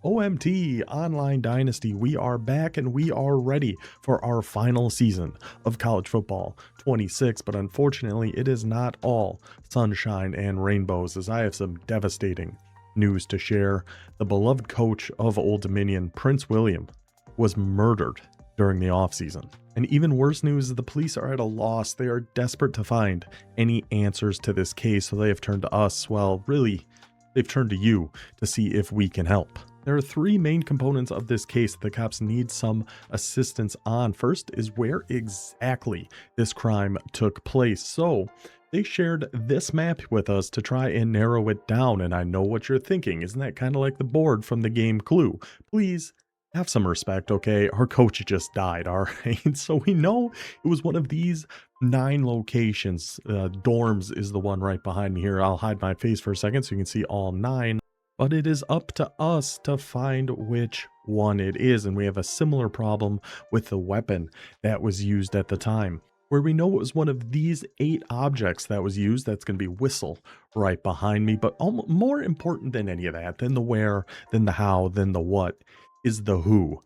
OMT Online Dynasty, we are back and we are ready for our final season of college football 26, but unfortunately it is not all sunshine and rainbows, as I have some devastating news to share. The beloved coach of Old Dominion, Prince William, was murdered during the offseason. And even worse news is the police are at a loss. They are desperate to find any answers to this case, so they have turned to us. Well, really, they've turned to you to see if we can help. There are three main components of this case that the cops need some assistance on. First is where exactly this crime took place. So they shared this map with us to try and narrow it down. And I know what you're thinking. Isn't that kind of like the board from the game Clue? Please have some respect, okay? Our coach just died, all right? So we know it was one of these 9 locations. Dorms is the one right behind me here. I'll hide my face for a second so you can see all 9. But it is up to us to find which one it is. And we have a similar problem with the weapon that was used at the time, where we know it was one of these 8 objects that was used. That's going to be whistle right behind me. But more important than any of that, than the where, than the how, than the what, is the who.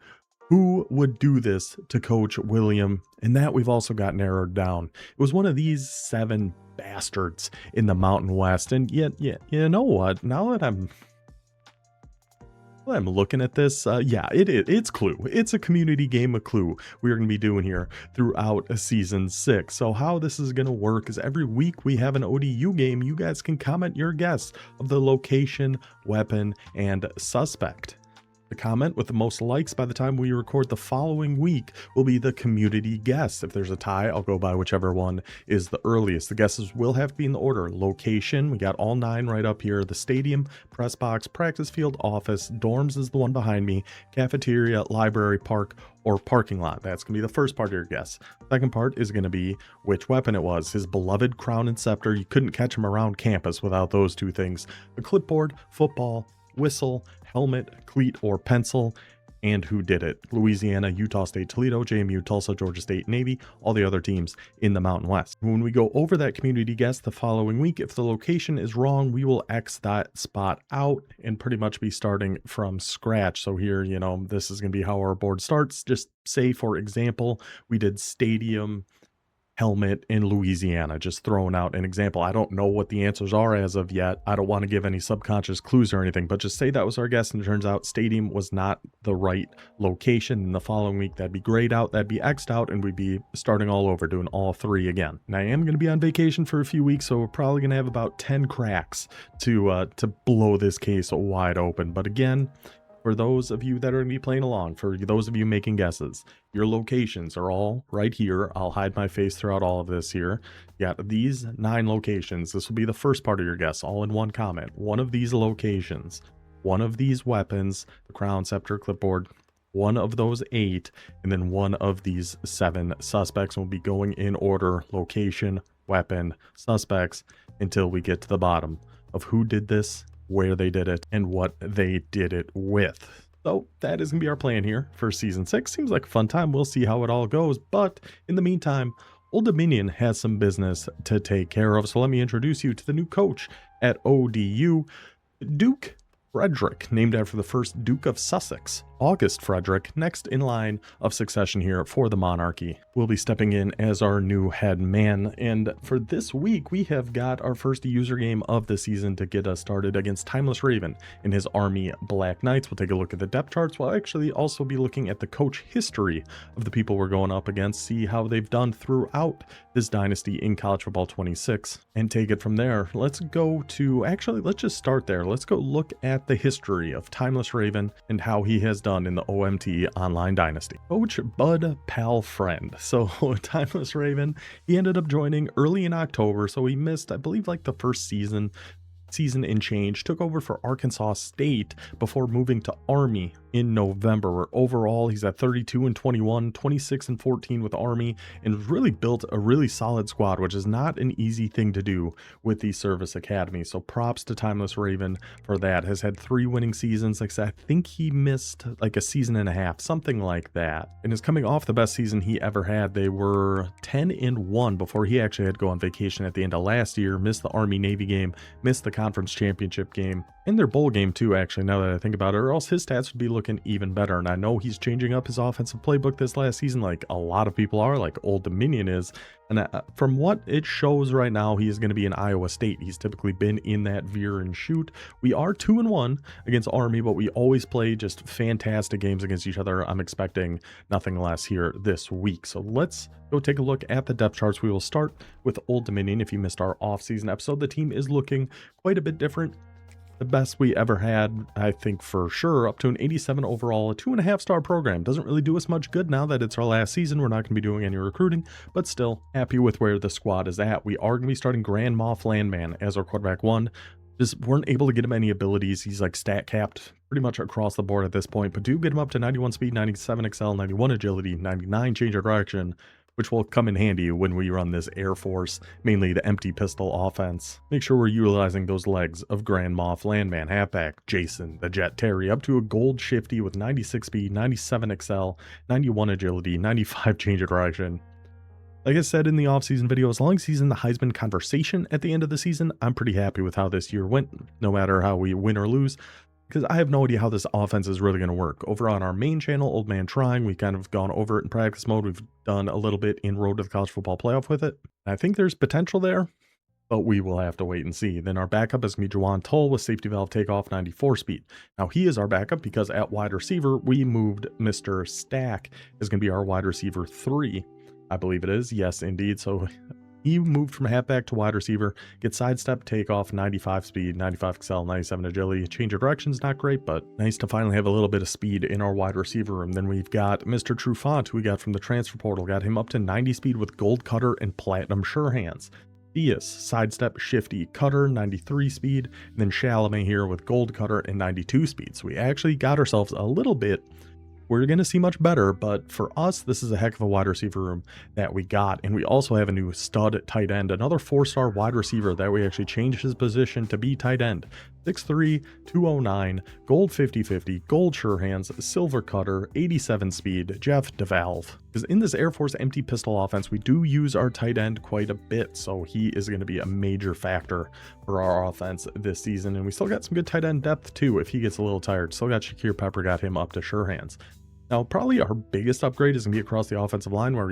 Who would do this to Coach William? And that we've also got narrowed down. It was one of these 7 bastards in the Mountain West. And yet, you know what? Now that I'm looking at this, it's Clue. It's a community game of Clue we're going to be doing here throughout season 6. So how this is going to work is every week we have an ODU game. You guys can comment your guess of the location, weapon, and suspect. The comment with the most likes by the time we record the following week will be the community guess. If there's a tie, I'll go by whichever one is the earliest. The guesses will have to be in the order. Location, we got all 9 right up here. The stadium, press box, practice field, office. Dorms is the one behind me. Cafeteria, library, park, or parking lot. That's going to be the first part of your guess. Second part is going to be which weapon it was. His beloved crown and scepter. You couldn't catch him around campus without those 2 things. A clipboard, football, whistle, helmet, cleat, or pencil, and who did it. Louisiana, Utah State, Toledo, JMU, Tulsa, Georgia State, Navy, all the other teams in the Mountain West. When we go over that community guess the following week, if the location is wrong, we will X that spot out and pretty much be starting from scratch. So here, this is going to be how our board starts. Just say, for example, we did stadium, helmet in Louisiana, just throwing out an example. I don't know what the answers are as of yet. I don't want to give any subconscious clues or anything, but just say that was our guess and it turns out stadium was not the right location. In the following week, that'd be grayed out, that'd be X'd out, and we'd be starting all over, doing all 3 again. And I am going to be on vacation for a few weeks, so we're probably going to have about 10 cracks to blow this case wide open. But again, for those of you that are going to be playing along, for those of you making guesses, your locations are all right here. I'll hide my face throughout all of this here. You got these 9 locations. This will be the first part of your guess, all in one comment. One of these locations, one of these weapons, the crown, scepter, clipboard, one of those 8, and then one of these 7 suspects. Will be going in order: location, weapon, suspects, until we get to the bottom of who did this, where they did it, and what they did it with. So that is going to be our plan here for season 6. Seems like a fun time. We'll see how it all goes. But in the meantime, Old Dominion has some business to take care of. So let me introduce you to the new coach at ODU, Duke Frederick, named after the first Duke of Sussex, August Frederick, next in line of succession here for the monarchy, will be stepping in as our new head man. And for this week, we have got our first user game of the season to get us started against Timeless Raven and his Army Black Knights. We'll take a look at the depth charts. We'll actually also be looking at the coach history of the people we're going up against, see how they've done throughout this dynasty in college football 26, and take it from there. Let's just start there. Let's go look at the history of Timeless Raven and how he has done in the OMT Online Dynasty. Coach Bud Pal Friend. So Timeless Raven, he ended up joining early in October, so he missed, I believe, like the first season and change. Took over for Arkansas State before moving to Army in November, where overall he's at 32-21, 26-14 with Army, and really built a really solid squad, which is not an easy thing to do with the service academy. So props to Timeless Raven for that. Has had 3 winning seasons. Like I said, I think he missed like a season and a half, something like that, and is coming off the best season he ever had. They were 10-1 before he actually had to go on vacation at the end of last year. Missed the Army Navy game, missed the conference championship game, in their bowl game too, actually, now that I think about it, or else his stats would be looking even better. And I know he's changing up his offensive playbook this last season, like a lot of people are, like Old Dominion is. And from what it shows right now, he is going to be in Iowa State. He's typically been in that veer and shoot. We are 2-1 against Army, but we always play just fantastic games against each other. I'm expecting nothing less here this week. So let's go take a look at the depth charts. We will start with Old Dominion. If you missed our off-season episode, the team is looking quite a bit different. The best we ever had, I think for sure, up to an 87 overall, a 2.5-star program. Doesn't really do us much good now that it's our last season. We're not going to be doing any recruiting, but still happy with where the squad is at. We are going to be starting Grand Moff Landman as our quarterback one. Just weren't able to get him any abilities. He's like stat capped pretty much across the board at this point, but do get him up to 91 speed, 97 excel, 91 agility, 99 change of direction, which will come in handy when we run this Air Force, mainly the empty pistol offense. Make sure we're utilizing those legs of Grand Moff Landman, halfback Jason the Jet Terry, up to a gold shifty with 96 speed, 97 excel, 91 agility, 95 change of direction. Like I said in the offseason video, as long as he's in the Heisman conversation at the end of the season, I'm pretty happy with how this year went, no matter how we win or lose. Because I have no idea how this offense is really going to work. Over on our main channel, Old Man Trying, we kind of gone over it in practice mode. We've done a little bit in Road to the College Football Playoff with it. I think there's potential there, but we will have to wait and see. Then our backup is going to be Juwan Tull with safety valve takeoff 94 speed. Now he is our backup because at wide receiver, we moved Mr. Stack is going to be our wide receiver 3. I believe it is. Yes, indeed. So he moved from halfback to wide receiver, gets sidestep, takeoff, 95 speed, 95 excel, 97 agility. Change of direction's not great, but nice to finally have a little bit of speed in our wide receiver room. Then we've got Mr. Trufant, who we got from the transfer portal, got him up to 90 speed with gold cutter and platinum sure hands. Theus, sidestep, shifty, cutter, 93 speed, and then Chalamet here with gold cutter and 92 speed. So we actually got ourselves a little bit. We're going to see much better, but for us, this is a heck of a wide receiver room that we got. And we also have a new stud tight end, another 4-star wide receiver that we actually changed his position to be tight end. 6'3", 209, gold 50-50, gold sure hands, silver cutter, 87 speed, Jeff DeValve. Because in this Air Force empty pistol offense, we do use our tight end quite a bit, so he is going to be a major factor for our offense this season. And we still got some good tight end depth too if he gets a little tired. Still got Shakir Pepper, got him up to sure hands. Now, probably our biggest upgrade is going to be across the offensive line, where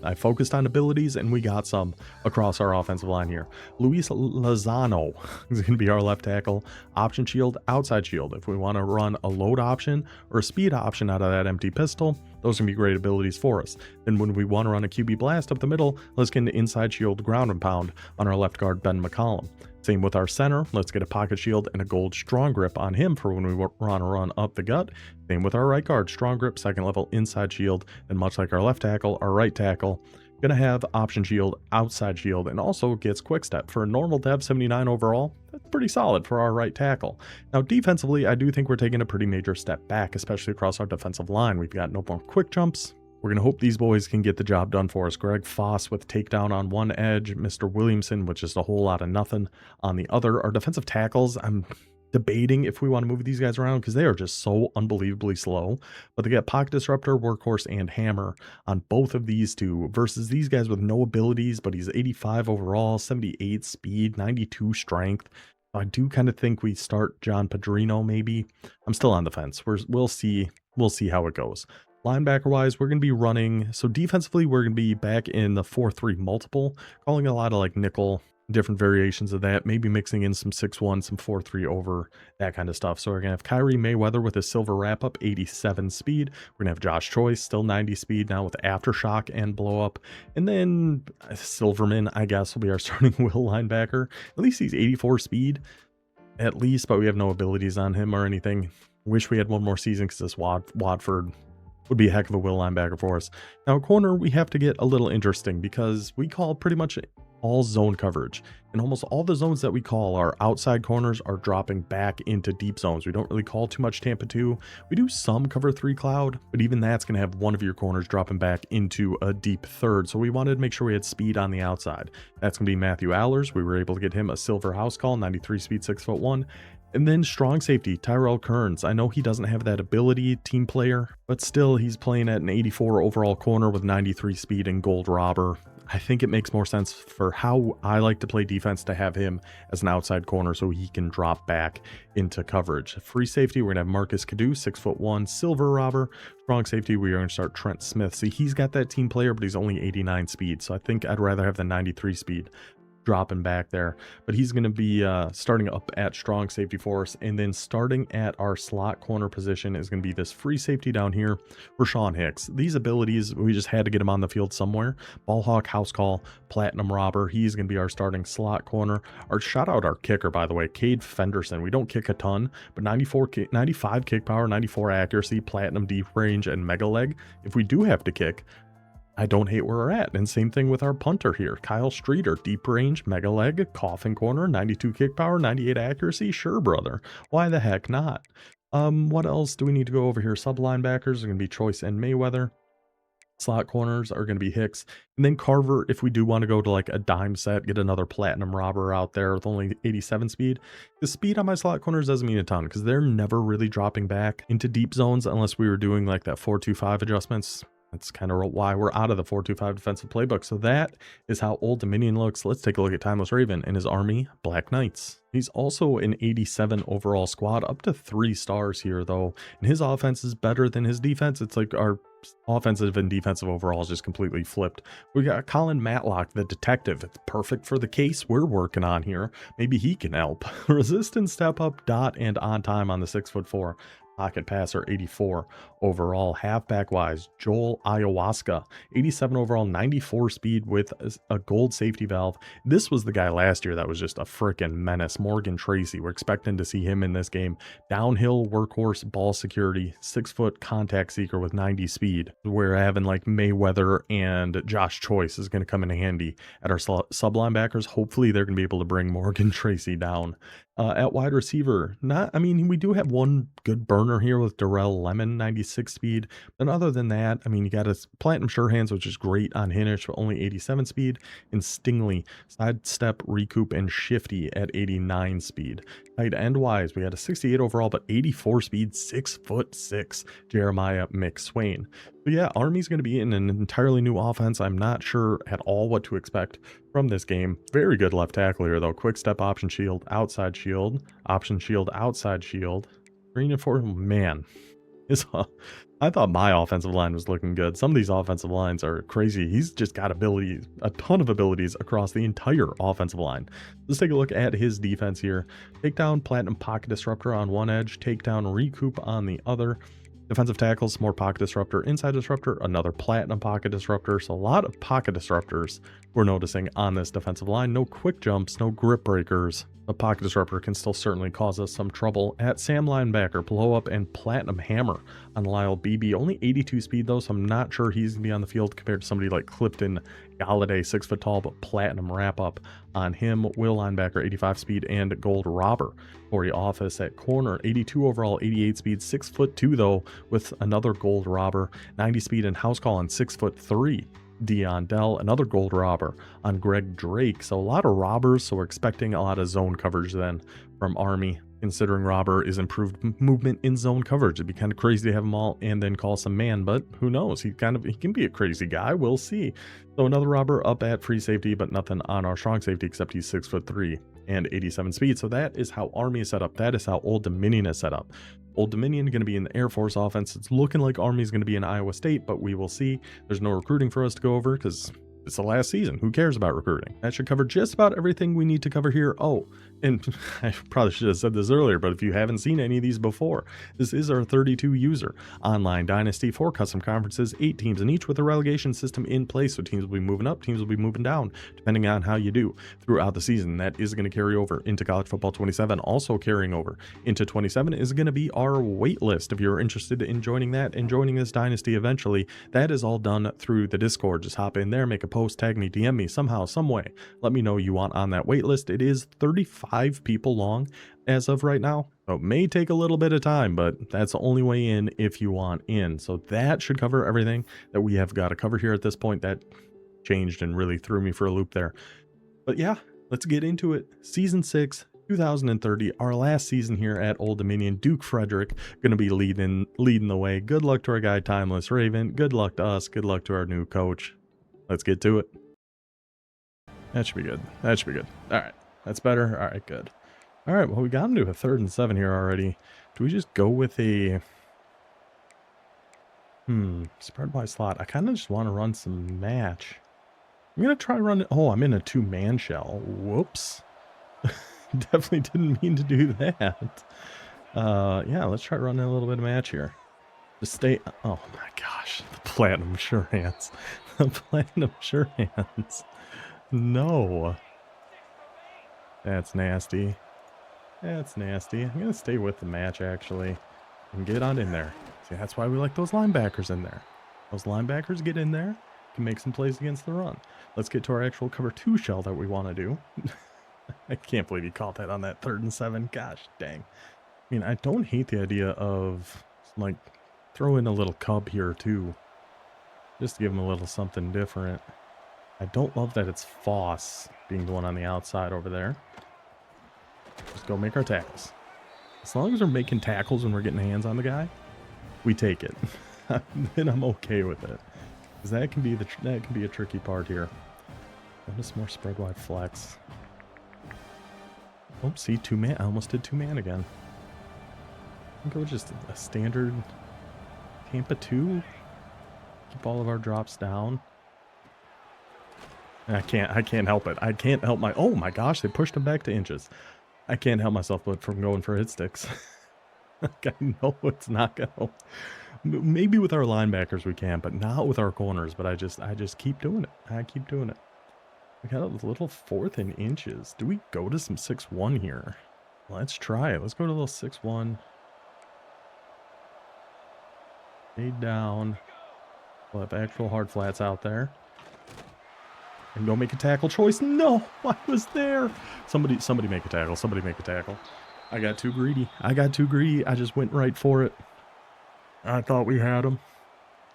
I focused on abilities, and we got some across our offensive line here. Luis Lozano is going to be our left tackle, option shield, outside shield. If we want to run a load option or a speed option out of that empty pistol, those are going to be great abilities for us. Then when we want to run a QB blast up the middle, let's get into inside shield, ground and pound on our left guard, Ben McCollum. Same with our center. Let's get a pocket shield and a gold strong grip on him for when we want to run up the gut. Same with our right guard, strong grip, second level inside shield. And much like our left tackle, our right tackle gonna have option shield, outside shield, and also gets quick step. For a normal dev 79 overall, that's pretty solid for our right tackle. Now defensively, I do think we're taking a pretty major step back, especially across our defensive line. We've got no more quick jumps. We're going to hope these boys can get the job done for us. Greg Foss with takedown on one edge. Mr. Williamson with just a whole lot of nothing on the other. Our defensive tackles, I'm debating if we want to move these guys around because they are just so unbelievably slow. But they got Pocket Disruptor, Workhorse, and Hammer on both of these two versus these guys with no abilities, but he's 85 overall, 78 speed, 92 strength. I do kind of think we start John Padrino maybe. I'm still on the fence. We'll see how it goes. Linebacker wise, we're going to be running, so defensively we're going to be back in the 4-3 multiple, calling a lot of like nickel, different variations of that, maybe mixing in some 6-1, some 4-3 over, that kind of stuff. So we're going to have Kyrie Mayweather with a silver wrap up, 87 speed. We're going to have Josh Choice, still 90 speed now with aftershock and blow up. And then Silverman, I guess, will be our starting will linebacker. At least he's 84 speed, at least, but we have no abilities on him or anything. Wish we had one more season because this Watford would be a heck of a will linebacker for us. Now, corner, we have to get a little interesting because we call pretty much all zone coverage. And almost all the zones that we call, our outside corners are dropping back into deep zones. We don't really call too much Tampa 2. We do some cover 3 cloud, but even that's going to have one of your corners dropping back into a deep third. So we wanted to make sure we had speed on the outside. That's going to be Matthew Allers. We were able to get him a silver house call, 93 speed, 6'1". And then strong safety, Tyrell Kearns. I know he doesn't have that ability, team player, but still he's playing at an 84 overall corner with 93 speed and gold robber. I think it makes more sense for how I like to play defense to have him as an outside corner so he can drop back into coverage. Free safety, we're going to have Marcus Cadu, 6'1", silver robber. Strong safety, we are going to start Trent Smith. See, he's got that team player, but he's only 89 speed, so I think I'd rather have the 93 speed dropping back there, but he's going to be starting up at strong safety for us. And then starting at our slot corner position is going to be this free safety down here, Rashawn Hicks. These abilities, we just had to get him on the field somewhere. Ball hawk, house call, platinum robber. He's going to be our starting slot corner. Our shout out our kicker, by the way, Cade Fenderson. We don't kick a ton, but 95 kick power, 94 accuracy, platinum deep range, and mega leg. If we do have to kick, I don't hate where we're at. And same thing with our punter here, Kyle Streeter, deep range, mega leg, coffin corner, 92 kick power, 98 accuracy. Sure, brother. Why the heck not? What else do we need to go over here? Sub linebackers are going to be Choice and Mayweather. Slot corners are going to be Hicks. And then Carver, if we do want to go to like a dime set, get another platinum robber out there with only 87 speed. The speed on my slot corners doesn't mean a ton because they're never really dropping back into deep zones unless we were doing like that 4-2-5 adjustments. That's kind of why we're out of the 4-2-5 defensive playbook. So that is how Old Dominion looks. Let's take a look at Timeless Raven and his army, Black Knights. He's also an 87 overall squad, up to 3 stars here though. And his offense is better than his defense. It's like our offensive and defensive overall is just completely flipped. We got Colin Matlock, the detective. It's perfect for the case we're working on here. Maybe he can help. Resistance, step up, dot, and on time on the 6'4". Pocket passer, 84 overall. Halfback wise, Joel Ayahuasca, 87 overall, 94 speed with a gold safety valve. This was the guy last year that was just a freaking menace. Morgan Tracy, we're expecting to see him in this game. Downhill workhorse, ball security, 6-foot contact seeker with 90 speed. We're having like Mayweather and Josh Choice is going to come in handy at our sub linebackers. Hopefully they're going to be able to bring Morgan Tracy down. At wide receiver, we do have one good burner here with Darrell Lemon, 96 speed. And other than that, you got a Platinum Surehands, which is great on Hinish, but only 87 speed. And Stingley, sidestep, recoup, and shifty at 89 speed. Tight end wise, we had a 68 overall, but 84 speed, 6'6", Jeremiah McSwain. So yeah, Army's going to be in an entirely new offense. I'm not sure at all what to expect from this game. Very good left tackle here though. Quick step, option shield, outside shield, option shield, outside shield. Green and four, man. I thought my offensive line was looking good. Some of these offensive lines are crazy. He's just got abilities, a ton of abilities across the entire offensive line. Let's take a look at his defense here. Takedown, platinum pocket disruptor on one edge, takedown, recoup on the other. Defensive tackles, more pocket disruptor, inside disruptor, another platinum pocket disruptor. So a lot of pocket disruptors we're noticing on this defensive line. No quick jumps, no grip breakers. A pocket disruptor can still certainly cause us some trouble. At Sam linebacker, blow up and platinum hammer on Lyle Beebe. Only 82 speed though, so I'm not sure he's gonna be on the field compared to somebody like Clifton Galladay, 6 foot tall, but platinum wrap up on him. Will linebacker, 85 speed, and gold robber. Corey Office at corner, 82 overall, 88 speed, 6'2" though, with another gold robber, 90 speed, and house call on 6'3". Dion Dell, another gold robber on Greg Drake. So a lot of robbers, so we're expecting a lot of zone coverage then from Army, considering robber is improved movement in zone coverage. It'd be kind of crazy to have them all and then call some man, but who knows? He can be a crazy guy. We'll see. So another robber up at free safety, but nothing on our strong safety except he's 6'3" and 87 speed. So that is how Army is set up. That is how Old Dominion is set up. Old Dominion going to be in the Air Force offense. It's looking like Army is going to be in Iowa State, but we will see. There's no recruiting for us to go over because it's the last season. Who cares about recruiting? That should cover just about everything we need to cover here. Oh, and I probably should have said this earlier, but if you haven't seen any of these before, this is our 32 user online Dynasty for custom conferences, 8 teams in each with a relegation system in place. So teams will be moving up, teams will be moving down, depending on how you do throughout the season. That is going to carry over into College Football 27. Also carrying over into 27 is going to be our wait list. If you're interested in joining that and joining this Dynasty eventually, that is all done through the Discord. Just hop in there, make a post, tag me, DM me somehow, some way. Let me know you want on that wait list. It is 35 people long as of right now. So it may take a little bit of time, but that's the only way in if you want in. So that should cover everything that we have got to cover here at this point. That changed and really threw me for a loop there. But yeah, let's get into it. Season 6, 2030, our last season here at Old Dominion. Duke Frederick going to be leading the way. Good luck to our guy, Timeless Raven. Good luck to us. Good luck to our new coach. Let's get to it. That should be good. That should be good. All right. That's better. All right, good. All right, well, we got into a 3rd and 7 here already. Do we just go with a... spread wide slot? I kind of just want to run some match. I'm going to try running... Oh, I'm in a 2-man shell. Whoops. Definitely didn't mean to do that. Yeah, let's try running a little bit of match here. Just stay... Oh, my gosh. The Platinum Sure Hands. The Platinum Sure Hands. No. That's nasty. That's nasty. I'm going to stay with the match, actually, and get on in there. See, that's why we like those linebackers in there. Those linebackers get in there, can make some plays against the run. Let's get to our actual cover 2 shell that we want to do. I can't believe you caught that on that 3rd and 7. Gosh, dang. I mean, I don't hate the idea of, like, throw in a little cub here, too. Just to give him a little something different. I don't love that it's Foss being the one on the outside over there. Just go make our tackles. As long as we're making tackles and we're getting hands on the guy, we take it. Then I'm okay with it. Because that can be a tricky part here. Notice more spread wide flex. Oh, see, 2-man. I almost did 2-man again. I think it was just a standard Tampa 2. Keep all of our drops down. I can't help it. I can't help my... Oh my gosh, they pushed him back to inches. I can't help myself but from going for hit sticks. Like, I know it's not gonna... Maybe with our linebackers we can, but not with our corners. But I just keep doing it. I keep doing it. We got a little 4th and inches. Do we go to some 6-1 here? Let's try it. Let's go to a little 6-1. Stay down. We'll have actual hard flats out there. And go make a tackle choice. No, I was there. Somebody make a tackle. Somebody make a tackle. I got too greedy. I just went right for it. I thought we had him.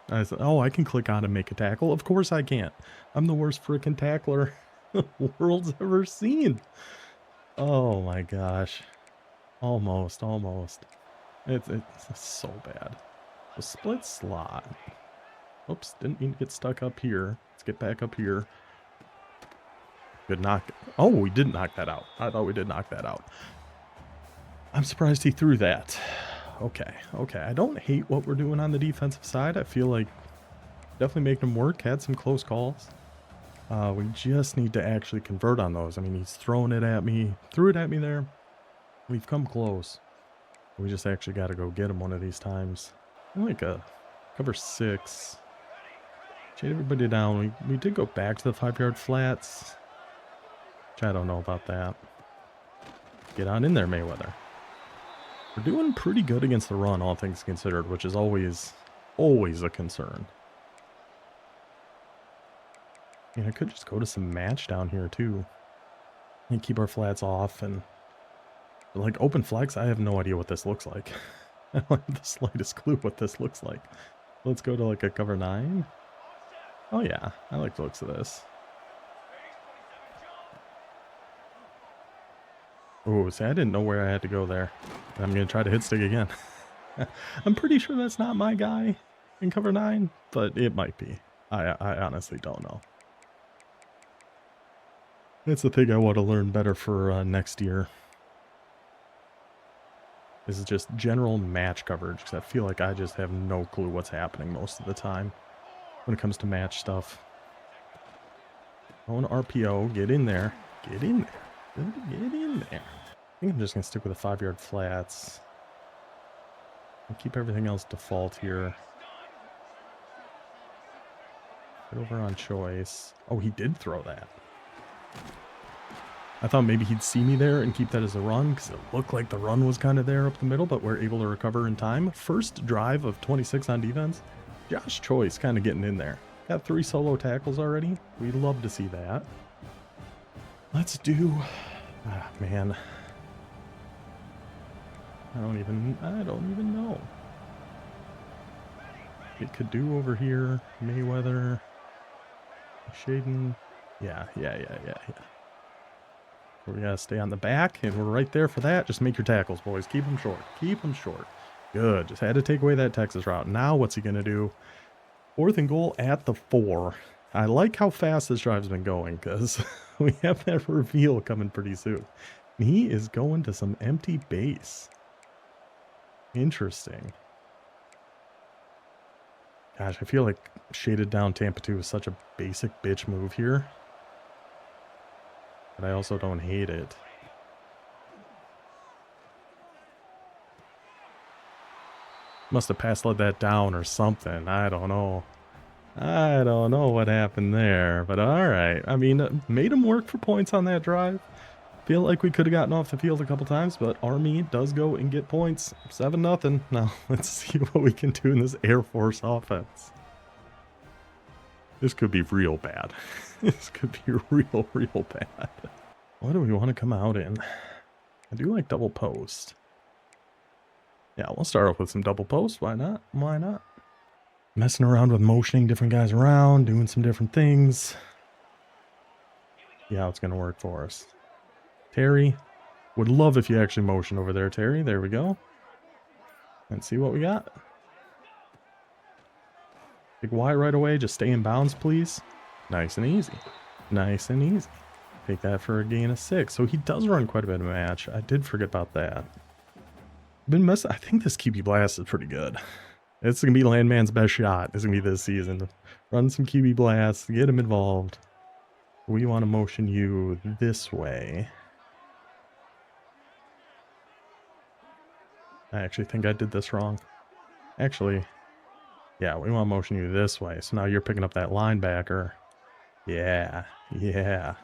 I said, oh, I can click on and make a tackle. Of course I can't. I'm the worst freaking tackler the world's ever seen. Oh my gosh. Almost. It's so bad. A split slot. Oops, didn't mean to get stuck up here. Let's get back up here. Good knock. Oh, we did knock that out. I thought we did knock that out. I'm surprised he threw that. Okay. I don't hate what we're doing on the defensive side. I feel like definitely making them work. Had some close calls. We just need to actually convert on those. I mean, he's throwing it at me. Threw it at me there. We've come close. We just actually got to go get him one of these times. Like a cover 6. Shade everybody down. We did go back to the 5-yard flats. Which I don't know about that. Get on in there, Mayweather. We're doing pretty good against the run, all things considered, which is always a concern. Yeah, I could just go to some match down here, too. And keep our flats off, and... like, open flex, I have no idea what this looks like. I don't have the slightest clue what this looks like. Let's go to, like, a cover 9. Oh, yeah. I like the looks of this. Oh, see, I didn't know where I had to go there. I'm going to try to hit stick again. I'm pretty sure that's not my guy in cover 9, but it might be. I honestly don't know. That's the thing I want to learn better for next year. This is just general match coverage, because I feel like I just have no clue what's happening most of the time when it comes to match stuff. Going RPO, get in there. Get in there. Get in there. I think I'm just going to stick with the 5-yard flats. And keep everything else default here. Get over on choice. Oh, he did throw that. I thought maybe he'd see me there and keep that as a run, because it looked like the run was kind of there up the middle, but we're able to recover in time. First drive of 26 on defense. Josh Choice kind of getting in there. Got 3 solo tackles already. We'd love to see that. Let's do... Ah, man. I don't even know. It could do over here. Mayweather. Shaden. Yeah. We gotta stay on the back, and we're right there for that. Just make your tackles, boys. Keep them short. Keep them short. Good. Just had to take away that Texas route. Now what's he gonna do? 4th and goal at the 4. I like how fast this drive's been going because we have that reveal coming pretty soon. He is going to some empty base. Interesting. Gosh, I feel like shaded down Tampa 2 is such a basic bitch move here. But I also don't hate it. Must have pass led that down or something. I don't know. I don't know what happened there. But alright. I mean, made him work for points on that drive. Feel like we could have gotten off the field a couple times, but Army does go and get points. 7-0. Now, let's see what we can do in this Air Force offense. This could be real bad. This could be real bad. What do we want to come out in? I do like double post. Yeah, we'll start off with some double post. Why not? Why not? Messing around with motioning different guys around, doing some different things. Yeah, it's going to work for us. Terry, would love if you actually motion over there, Terry. There we go. Let's see what we got. Big Y right away. Just stay in bounds, please. Nice and easy. Nice and easy. Take that for a gain of 6. So he does run quite a bit of match. I did forget about that. I think this QB blast is pretty good. It's going to be Landman's best shot. It's going to be this season. Run some QB blasts. Get him involved. We want to motion you this way. I actually think I did this wrong. Actually, yeah, we want to motion you this way. So now you're picking up that linebacker. Yeah, yeah.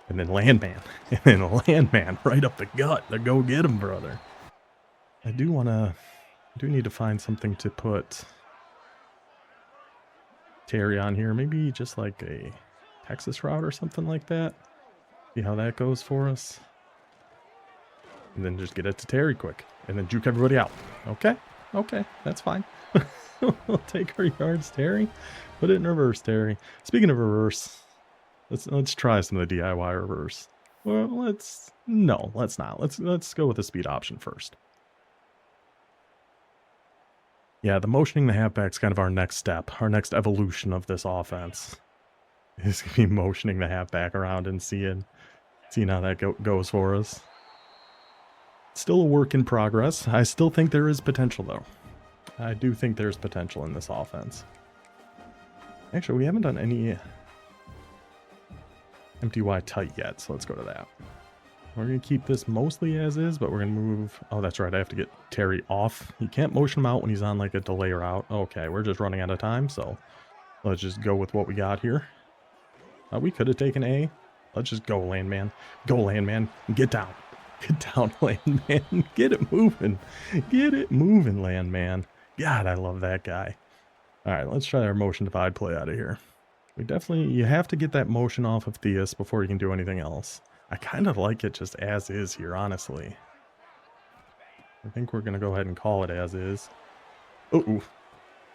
And then Landman. And then Landman right up the gut. To go get him, brother. I do need to find something to put Terry on here. Maybe just like a Texas route or something like that. See how that goes for us. And then just get it to Terry quick. And then juke everybody out. Okay. Okay. That's fine. We'll take our yards, Terry. Put it in reverse, Terry. Speaking of reverse, let's try some of the DIY reverse. Well, let's not. Let's go with the speed option first. Yeah, the motioning the halfback's kind of our next step, our next evolution of this offense. Is going to be motioning the halfback around and seeing how that goes for us. Still a work in progress. I still think there is potential, though. I do think there's potential in this offense. Actually, we haven't done any empty Y tight yet, so let's go to that. We're going to keep this mostly as is, but we're going to move... Oh, that's right. I have to get Terry off. You can't motion him out when he's on like a delay route. Okay, we're just running out of time, so let's just go with what we got here. We could have taken A. Let's just go, Landman. Go, Landman. Get down. Get down, Landman. Get it moving. Get it moving, Landman. God, I love that guy. All right, let's try our motion divide play out of here. You have to get that motion off of Theus before you can do anything else. I kind of like it just as is here, honestly. I think we're going to go ahead and call it as is. Uh-oh.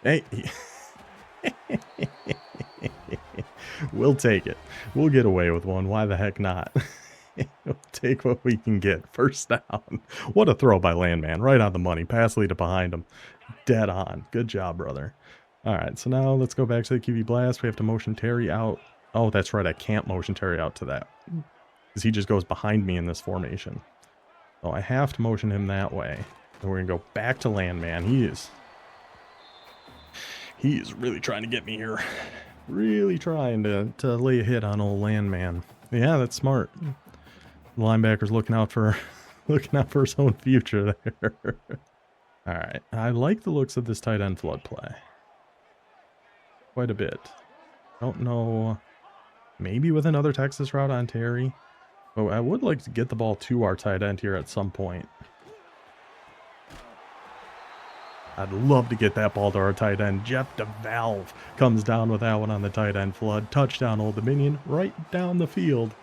Hey. We'll take it. We'll get away with one. Why the heck not? We'll take what we can get. First down. What a throw by Landman. Right on the money. Pass lead behind him. Dead on. Good job, brother. All right, so now let's go back to the QB blast. We have to motion Terry out. Oh, that's right. I can't motion Terry out to that, because he just goes behind me in this formation. So I have to motion him that way. And we're going to go back to Landman. He is really trying to get me here. Really trying to lay a hit on old Landman. Yeah, that's smart. The linebacker's looking out for his own future there. All right. I like the looks of this tight end flood play. Quite a bit. Don't know. Maybe with another Texas route on Terry. But I would like to get the ball to our tight end here at some point. I'd love to get that ball to our tight end. Jeff DeValve comes down with that one on the tight end flood. Touchdown, Old Dominion, right down the field.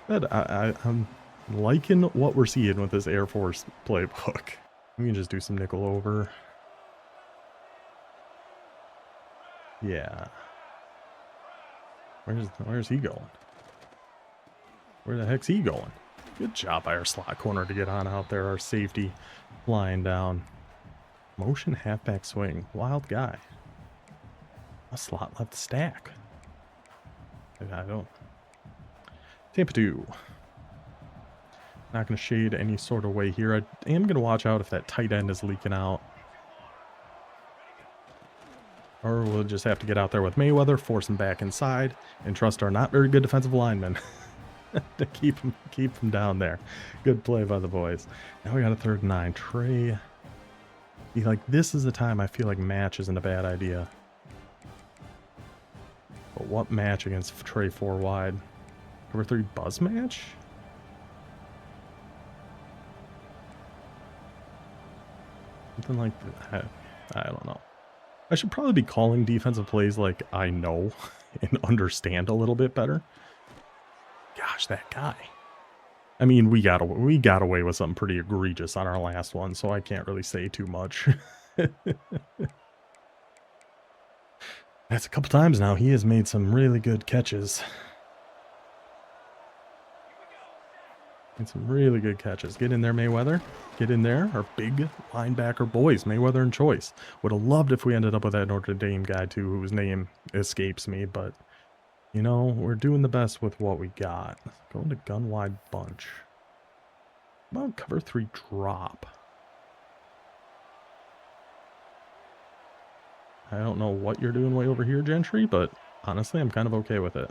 But I'm liking what we're seeing with this Air Force playbook. We can just do some nickel over. Yeah. Where's he going? Where the heck's he going? Good job by our slot corner to get on out there. Our safety flying down. Motion halfback swing. Wild guy. A slot left stack. I don't. Tampa 2. Not going to shade any sort of way here. I am going to watch out if that tight end is leaking out. Or we'll just have to get out there with Mayweather, force him back inside, and trust our not very good defensive linemen to keep him down there. Good play by the boys. Now we got a 3rd and 9. Trey. Like, this is the time I feel like match isn't a bad idea. But what match against Trey 4 wide? Cover 3 buzz match? Something like that. I don't know. I should probably be calling defensive plays like I know and understand a little bit better. Gosh, that guy. I mean, we got away with something pretty egregious on our last one, so I can't really say too much. That's a couple times now. He has made some really good catches. And some really good catches. Get in there, Mayweather. Get in there. Our big linebacker boys, Mayweather and Choice. Would have loved if we ended up with that Notre Dame guy, too, whose name escapes me. But, you know, we're doing the best with what we got. Going to gun wide bunch. How about cover 3 drop? I don't know what you're doing way over here, Gentry, but honestly, I'm kind of okay with it.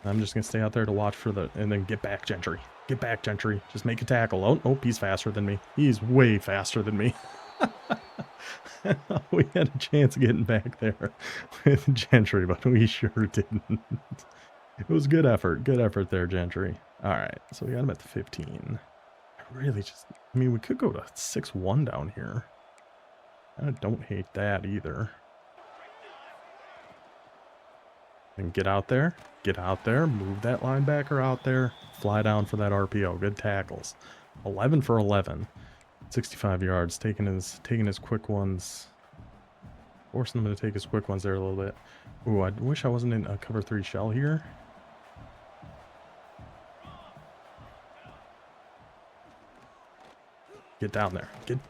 I'm just going to stay out there to watch for the... And then get back, Gentry. Get back, Gentry. Just make a tackle. Oh, nope, he's faster than me. He's way faster than me. We had a chance of getting back there with Gentry, but we sure didn't. It was good effort. Good effort there, Gentry. All right, so we got him at the 15. I really just... I mean, we could go to 6-1 down here. I don't hate that either. And get out there, move that linebacker out there, fly down for that RPO. Good tackles. 11 for 11. 65 yards, taking his quick ones. Forcing him to take his quick ones there a little bit. Ooh, I wish I wasn't in a cover 3 shell here. Get down there.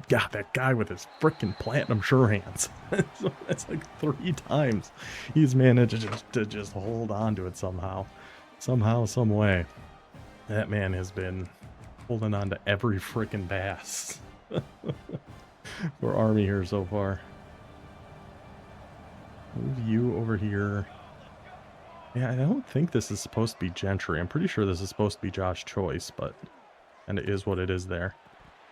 God, that guy with his freaking platinum sure hands. That's like 3 times he's managed to just hold on to it somehow. Somehow, some way. That man has been holding on to every freaking bass for Army here so far. Move you over here. Yeah, I don't think this is supposed to be Gentry. I'm pretty sure this is supposed to be Josh Choice, but... And it is what it is there.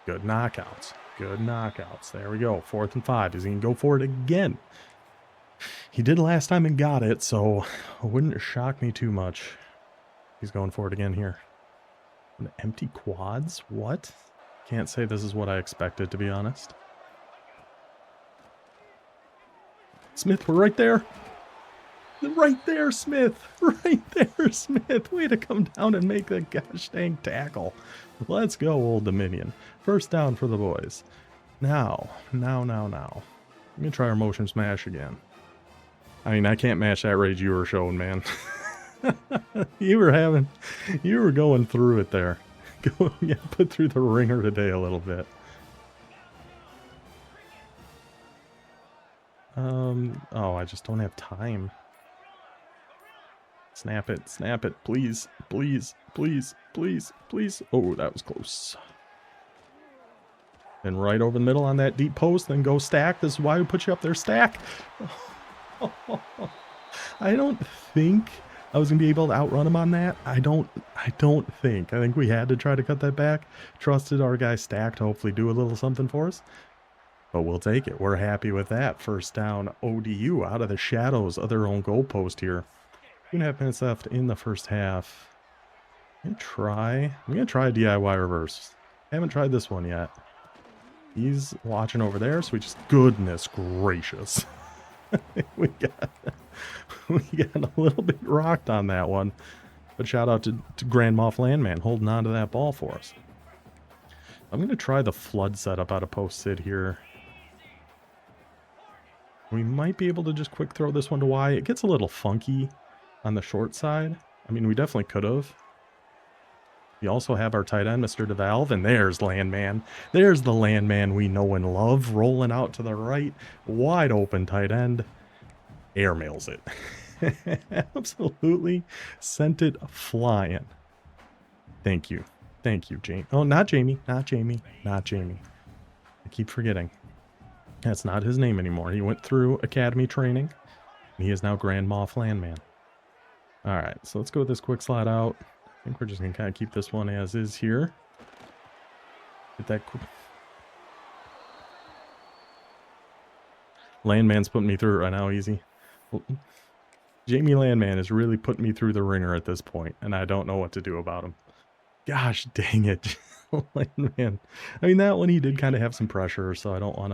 Good knockouts. Good knockouts. There we go. 4th and 5. Is he going to go for it again? He did last time and got it, so it wouldn't shock me too much. He's going for it again here. Empty quads? What? Can't say this is what I expected, to be honest. Smith, we're right there. Right there, Smith. Right there, Smith. Way to come down and make that gosh dang tackle. Let's go, Old Dominion. First down for the boys. Now. I'm going to try our motion smash again. I mean, I can't match that rage you were showing, man. You were going through it there. Yeah, put through the ringer today a little bit. Oh, I just don't have time. Snap it, please, please, please, please, please. Oh, that was close. And right over the middle on that deep post, then go stack. This is why we put you up there, stack. I don't think I was going to be able to outrun him on that. I don't think. I think we had to try to cut that back. Trusted our guy Stack to hopefully do a little something for us. But we'll take it. We're happy with that. First down, ODU out of the shadows of their own goal post here. 2.5 minutes left in the first half. I'm gonna try a DIY reverse. Haven't tried this one yet. He's watching over there, so we just, goodness gracious. we got a little bit rocked on that one. But shout out to Grand Moff Landman holding on to that ball for us. I'm gonna try the flood setup out of post Sid here. We might be able to just quick throw this one to Y. It gets a little funky on the short side. I mean, we definitely could have. We also have our tight end, Mr. DeValve, and there's Landman. There's the Landman we know and love, rolling out to the right. Wide open tight end. Airmails it. Absolutely sent it flying. Thank you. Thank you, Jamie. Oh, not Jamie. Not Jamie. Not Jamie. I keep forgetting. That's not his name anymore. He went through academy training. And he is now Grand Moff Landman. Alright, so let's go with this quick slide out. I think we're just going to kind of keep this one as is here. Get that quick. Landman's putting me through it right now, easy. Well, Jamie Landman is really putting me through the ringer at this point, and I don't know what to do about him. Gosh dang it, Landman. I mean, that one he did kind of have some pressure, so I don't want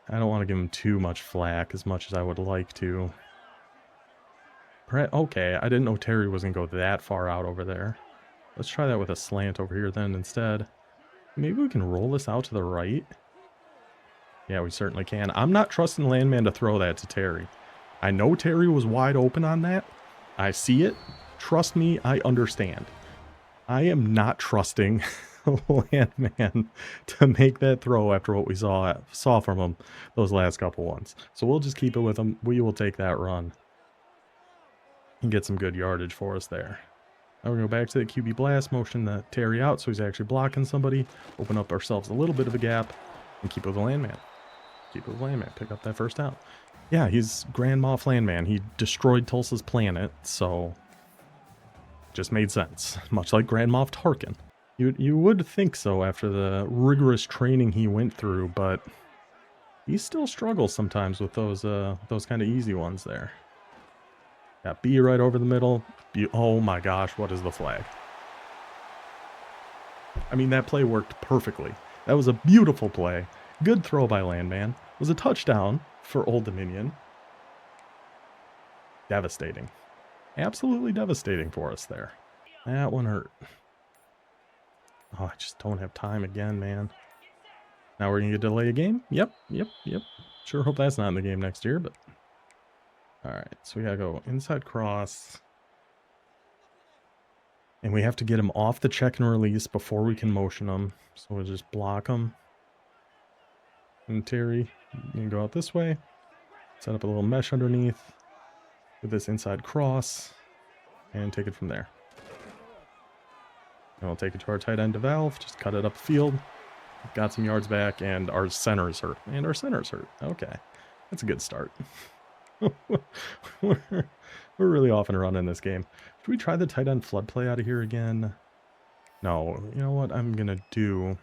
to give him too much flack as much as I would like to. Okay, I didn't know Terry was going to go that far out over there. Let's try that with a slant over here then instead. Maybe we can roll this out to the right. Yeah, we certainly can. I'm not trusting Landman to throw that to Terry. I know Terry was wide open on that. I see it. Trust me, I understand. I am not trusting Landman to make that throw after what we saw from him those last couple ones. So we'll just keep it with him. We will take that run and get some good yardage for us there. Now we're going to go back to the QB blast, motion the Terry out so he's actually blocking somebody, open up ourselves a little bit of a gap, and keep it with the Landman. Keep it with the Landman. Pick up that first down. Yeah, he's Grand Moff Landman. He destroyed Tulsa's planet, so just made sense. Much like Grand Moff Tarkin. You would think so after the rigorous training he went through, but he still struggles sometimes with those kind of easy ones there. Got B right over the middle. B, oh my gosh, what is the flag? I mean, that play worked perfectly. That was a beautiful play. Good throw by Landman. It was a touchdown for Old Dominion. Devastating. Absolutely devastating for us there. That one hurt. Oh, I just don't have time again, man. Now we're going to delay a game? Yep. Sure hope that's not in the game next year, but... Alright, so we got to go inside cross. And we have to get him off the check and release before we can motion him. So we'll just block him. And Terry, you can go out this way. Set up a little mesh underneath with this inside cross. And take it from there. And we'll take it to our tight end to Valve. Just cut it up the field. Got some yards back, and our center is hurt. And our center is hurt. Okay. That's a good start. we're really off and running this game. Should we try the tight end flood play out of here again? No. You know what I'm going to do?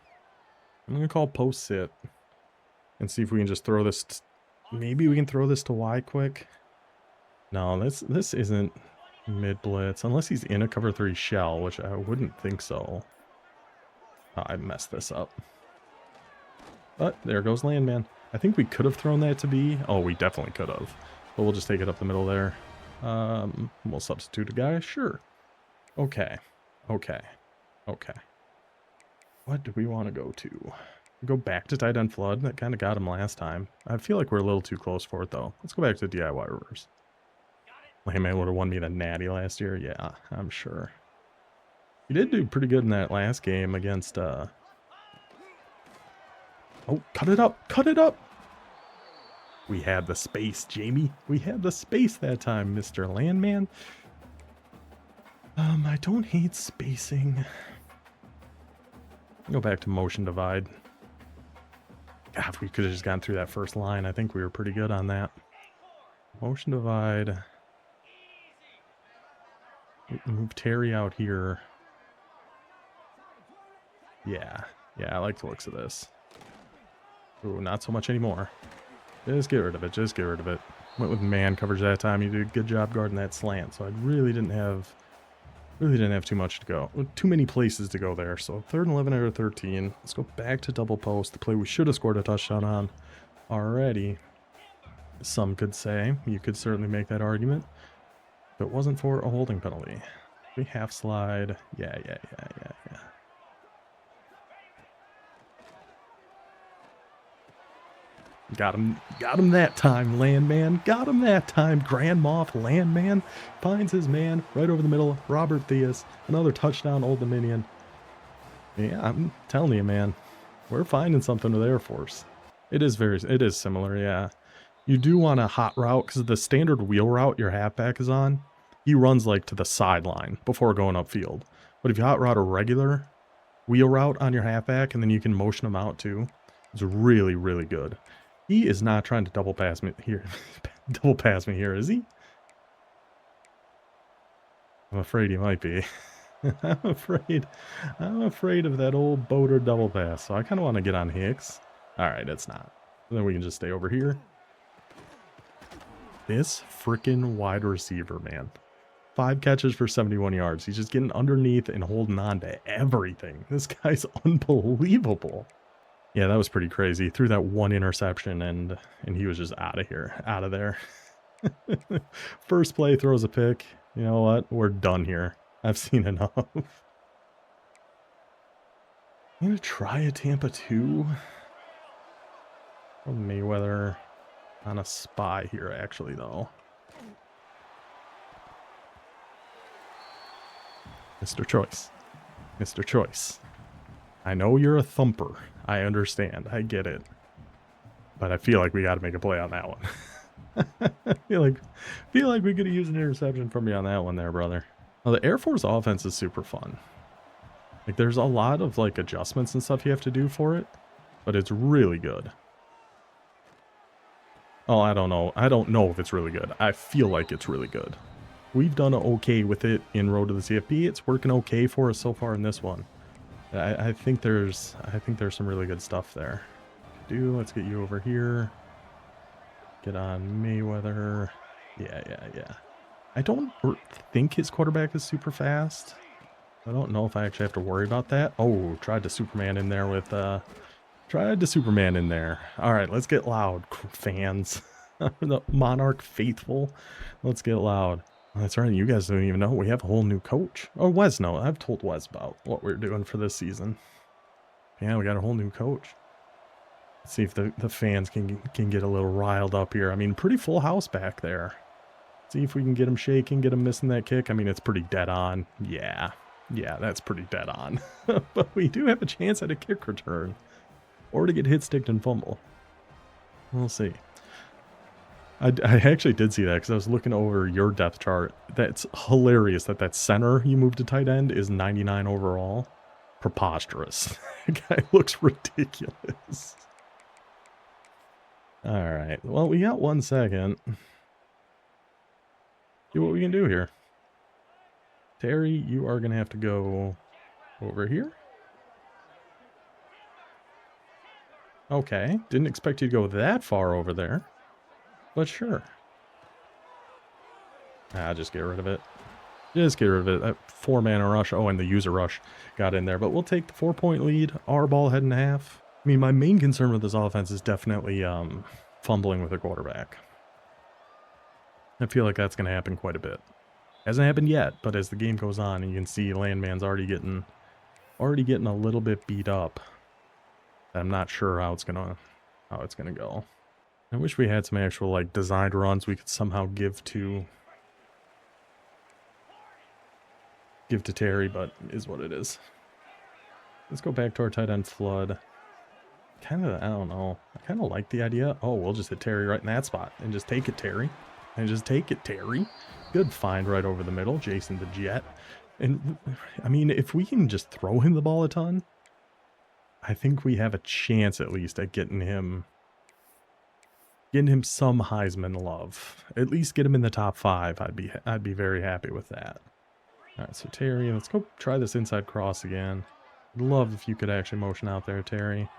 I'm going to call post sit. And see if we can just throw this. Maybe we can throw this to Y quick. No, this isn't mid blitz. Unless he's in a cover 3 shell, which I wouldn't think so. Oh, I messed this up. But there goes Landman. I think we could have thrown that to B. Oh, we definitely could have. But we'll just take it up the middle there. We'll substitute a guy. Sure. Okay. What do we want to go to? Go back to tight end flood. That kind of got him last time. I feel like we're a little too close for it, though. Let's go back to DIY reverse. Landman would have won me the natty last year. Yeah, I'm sure. He did do pretty good in that last game against... Oh, cut it up! Cut it up! We had the space, Jamie. We had the space that time, Mr. Landman. I don't hate spacing. Go back to motion divide. God, if we could have just gone through that first line, I think we were pretty good on that. Motion divide. Move Terry out here. Yeah, I like the looks of this. Ooh, not so much anymore. Just get rid of it. Just get rid of it. Went with man coverage that time. You did a good job guarding that slant. So I really didn't have too much to go. Too many places to go there. So 3rd and 11 out of 13. Let's go back to double post. The play we should have scored a touchdown on already. Some could say. You could certainly make that argument. If it wasn't for a holding penalty. We half slide. Yeah. Got him that time, Landman. Got him that time, Grand Moff Landman. Finds his man right over the middle. Robert Theus, another touchdown, Old Dominion. Yeah, I'm telling you, man. We're finding something with Air Force. It is similar, yeah. You do want a hot route, because the standard wheel route your halfback is on, he runs like to the sideline before going upfield. But if you hot route a regular wheel route on your halfback, and then you can motion him out too, it's really, really good. He is not trying to double pass me here. Double pass me here, is he? I'm afraid he might be. I'm afraid of that old boater double pass. So I kind of want to get on Hicks. All right, it's not. And then we can just stay over here. This freaking wide receiver, man. 5 catches for 71 yards. He's just getting underneath and holding on to everything. This guy's unbelievable. Yeah, that was pretty crazy. He threw that one interception and he was just out of here, out of there. First play, throws a pick. You know what? We're done here. I've seen enough. I'm going to try a Tampa 2. Oh, Mayweather on a spy here, actually, though. Mr. Choice. Mr. Choice. I know you're a thumper. I understand. I get it. But I feel like we got to make a play on that one. I feel like we could have used an interception from you on that one there, brother. Well, the Air Force offense is super fun. Like, there's a lot of, like, adjustments and stuff you have to do for it. But it's really good. Oh, I don't know. I don't know if it's really good. I feel like it's really good. We've done okay with it in Road to the CFP. It's working okay for us so far in this one. I think there's some really good stuff there. Let's get you over here. Get on Mayweather. Yeah. I don't think his quarterback is super fast. I don't know if I actually have to worry about that. Oh, tried to Superman in there with All right, let's get loud, fans. The Monarch faithful. Let's get loud. That's right, you guys don't even know. We have a whole new coach. Oh, Wes, no. I've told Wes about what we're doing for this season. Yeah, we got a whole new coach. Let's see if the fans can get a little riled up here. I mean, pretty full house back there. See if we can get them shaking, get them missing that kick. I mean, it's pretty dead on. Yeah, that's pretty dead on. But we do have a chance at a kick return. Or to get hit, sticked, and fumble. We'll see. I actually did see that because I was looking over your depth chart. That's hilarious that center you moved to tight end is 99 overall. Preposterous. That guy looks ridiculous. All right. Well, we got 1 second. See what we can do here. Terry, you are going to have to go over here. Okay. Didn't expect you to go that far over there. But sure. Just get rid of it. Just get rid of it. That 4-man rush. Oh, and the user rush got in there. But we'll take the 4-point lead. Our ball heading to half. I mean, my main concern with this offense is definitely fumbling with a quarterback. I feel like that's going to happen quite a bit. Hasn't happened yet, but as the game goes on, you can see Landman's already getting a little bit beat up. I'm not sure how it's gonna go. I wish we had some actual, like, designed runs we could somehow give to Terry, but is what it is. Let's go back to our tight end flood. I don't know. I kind of like the idea. Oh, we'll just hit Terry right in that spot and just take it, Terry. Good find right over the middle. Jason the Jet. And, I mean, if we can just throw him the ball a ton, I think we have a chance at least at getting him some Heisman love. At least get him in the top 5. I'd be very happy with that. All right, so Terry, let's go try this inside cross again. I'd love if you could actually motion out there, Terry.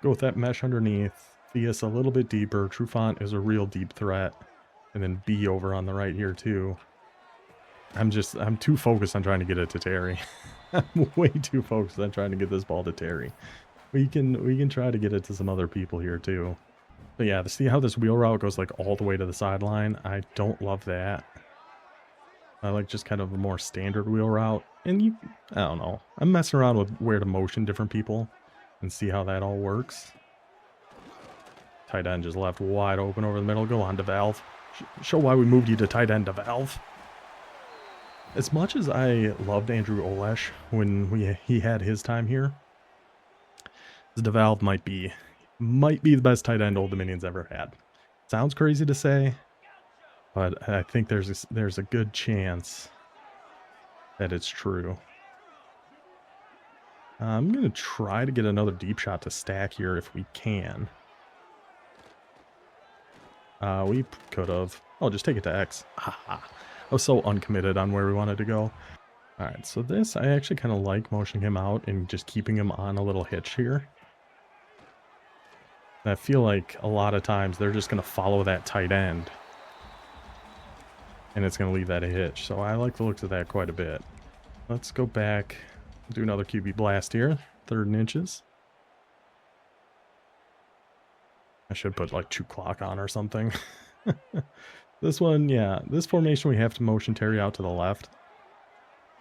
Go with that mesh underneath. Theus a little bit deeper. Trufant is a real deep threat. And then B over on the right here too. I'm too focused on trying to get it to Terry. I'm way too focused on trying to get this ball to Terry. We can try to get it to some other people here too. But yeah, to see how this wheel route goes like all the way to the sideline, I don't love that. I like just kind of a more standard wheel route. And I don't know. I'm messing around with where to motion different people and see how that all works. Tight end just left wide open over the middle. Go on, DeValve. Show why we moved you to tight end, DeValve. As much as I loved Andrew Olesh when he had his time here, DeValve might be the best tight end Old Dominion's ever had. Sounds crazy to say, but I think there's a good chance that it's true. I'm going to try to get another deep shot to stack here if we can. We could have. Oh, just take it to X. Haha. I was so uncommitted on where we wanted to go. Alright, so this, I actually kind of like motioning him out and just keeping him on a little hitch here. And I feel like a lot of times they're just going to follow that tight end. And it's going to leave that a hitch. So I like the looks of that quite a bit. Let's go back. Do another QB blast here. 3rd and inches. I should put like 2 clock on or something. This one, yeah. This formation we have to motion Terry out to the left.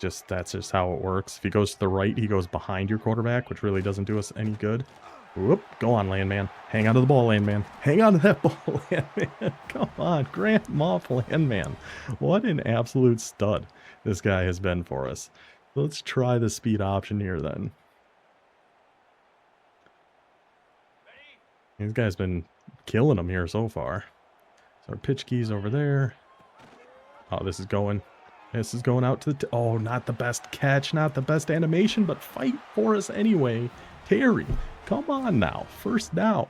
That's just how it works. If he goes to the right, he goes behind your quarterback, which really doesn't do us any good. Whoop. Go on, Landman. Hang on to the ball, Landman. Hang on to that ball, Landman. Come on, Grant him off, Landman. What an absolute stud this guy has been for us. Let's try the speed option here then. This guy's been killing them here so far. So our pitch key's over there. Oh, this is going out to the... Oh, not the best catch, not the best animation, but fight for us anyway. Terry, come on now. 1st down.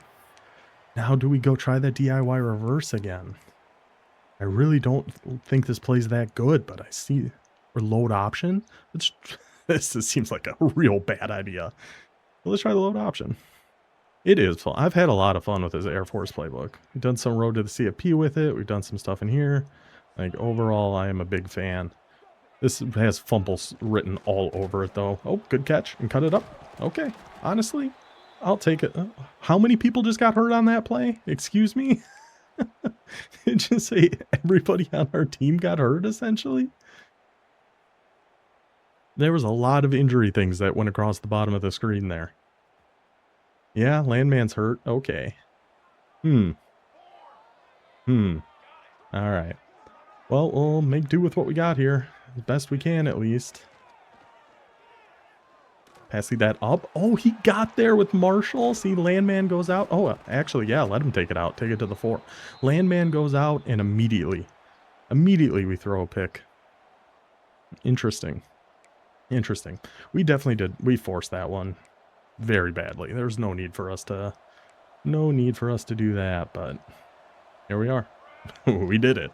Now do we go try that DIY reverse again? I really don't think this play's that good, but I see... Or load option? This seems like a real bad idea. Well, let's try the load option. It is fun. I've had a lot of fun with this Air Force playbook. We've done some road to the CFP with it. We've done some stuff in here. Like, overall, I am a big fan. This has fumbles written all over it, though. Oh, good catch. And cut it up. Okay. Honestly, I'll take it. How many people just got hurt on that play? Excuse me? It just say everybody on our team got hurt, essentially. There was a lot of injury things that went across the bottom of the screen there. Yeah, Landman's hurt. Okay. Alright. Well, we'll make do with what we got here. As best we can, at least. Passing that up. Oh, he got there with Marshall. See, Landman goes out. Oh, actually, yeah, let him take it out. Take it to the 4. Landman goes out, and immediately we throw a pick. Interesting. We definitely did. We forced that one very badly. There's no need for us to do that, but here we are. We did it.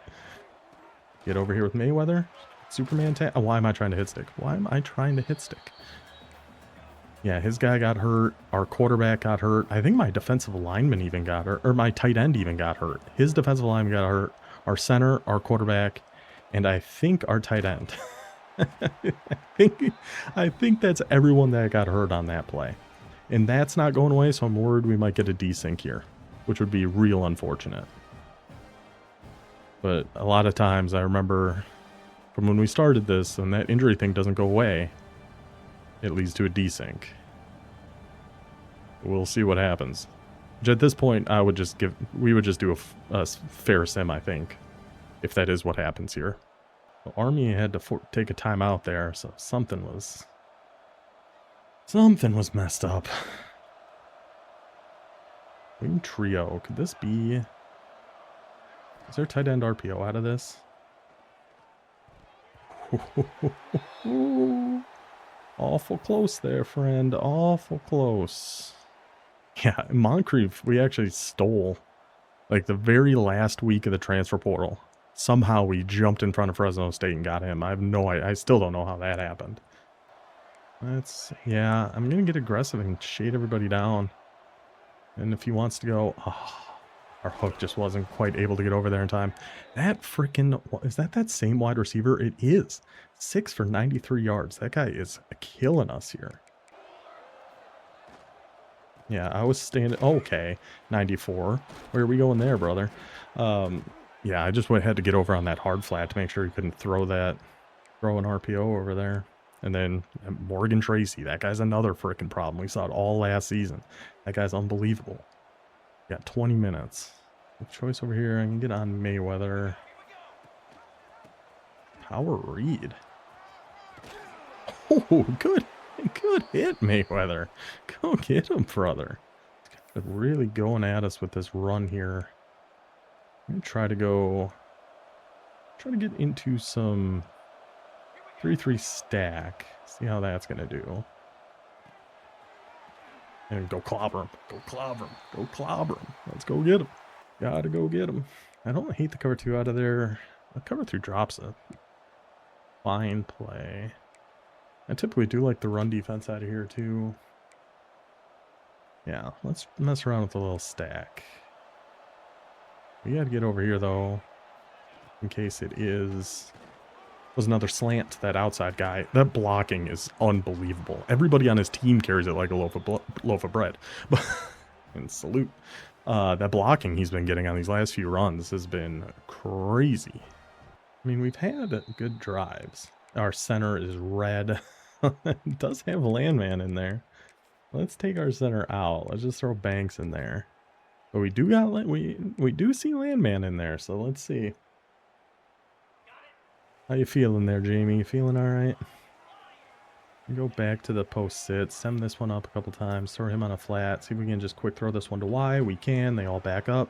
Get over here with Mayweather. Superman tag. Oh, why am I trying to hit stick? Yeah, his guy got hurt. Our quarterback got hurt. I think my defensive lineman even got hurt, or my tight end even got hurt. His defensive lineman got hurt. Our center, our quarterback, and I think our tight end. I think that's everyone that got hurt on that play. And that's not going away, so I'm worried we might get a desync here, which would be real unfortunate. But a lot of times I remember from when we started this, and that injury thing doesn't go away, it leads to a desync. We'll see what happens. Which at this point, we would just do a fair sim, I think, if that is what happens here. The Army had to take a timeout there, so something was messed up. Wing trio. Could this be... Is there tight end RPO out of this? Awful close there, friend. Awful close. Yeah, Moncrief, we actually stole like the very last week of the transfer portal. Somehow we jumped in front of Fresno State and got him. I have no idea. I still don't know how that happened. Yeah, I'm going to get aggressive and shade everybody down. And if he wants to go, our hook just wasn't quite able to get over there in time. That freaking, is that same wide receiver? It is. 6 for 93 yards. That guy is killing us here. Yeah, I was standing, okay, 94. Where are we going there, brother? Yeah, I just had to get over on that hard flat to make sure he couldn't throw an RPO over there. And then Morgan Tracy, that guy's another freaking problem. We saw it all last season. That guy's unbelievable. Got 20 minutes. Choice over here. I can get on Mayweather. Power read. Oh, good hit, Mayweather. Go get him, brother. Really going at us with this run here. I'm gonna try to get into some 3-3 stack. See how that's gonna do. And go clobber him. Go clobber him. Go clobber him. Let's go get him. Gotta go get him. I don't hate the cover 2 out of there. The cover 3 drops a fine play. I typically do like the run defense out of here too. Yeah, let's mess around with a little stack. We gotta get over here though, in case it was another slant to that outside guy. That blocking is unbelievable. Everybody on his team carries it like a loaf of bread. And salute. That blocking he's been getting on these last few runs has been crazy. I mean, we've had good drives. Our center is red. It does have a landman in there. Let's take our center out. Let's just throw Banks in there. But we do got we do see landman in there, so let's see. How you feeling there, Jamie? You feeling all right? Go back to the post sit, stem this one up a couple times, throw him on a flat, see if we can just quick throw this one to Y. We can. They all back up.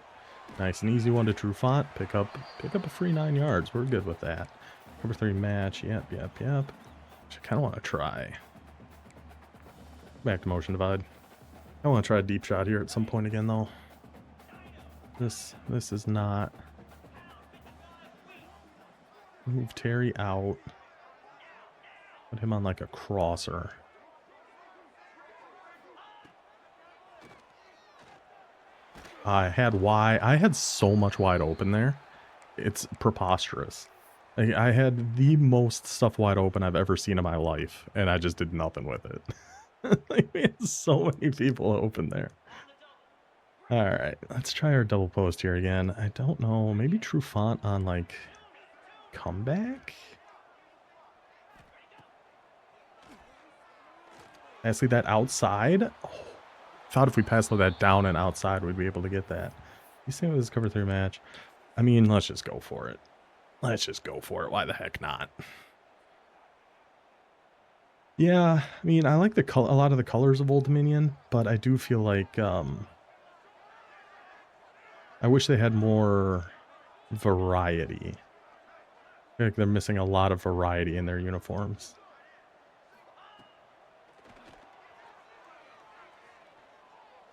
Nice and easy one to True Font. Pick up a free 9 yards. We're good with that. Cover 3 match. Yep. Which I kind of want to try. Back to motion divide. I want to try a deep shot here at some point again, though. This is not. Move Terry out. Put him on like a crosser. I had so much wide open there. It's preposterous. I had the most stuff wide open I've ever seen in my life, and I just did nothing with it. Like, we had so many people open there. All right, let's try our double post here again. I don't know, maybe True Font on like comeback. Actually, that outside. Oh, thought if we passed that down and outside, we'd be able to get that. You see with this cover 3 match? I mean, let's just go for it. Let's just go for it. Why the heck not? Yeah, I mean, I like a lot of the colors of Old Dominion, but I do feel like I wish they had more variety. I feel like they're missing a lot of variety in their uniforms.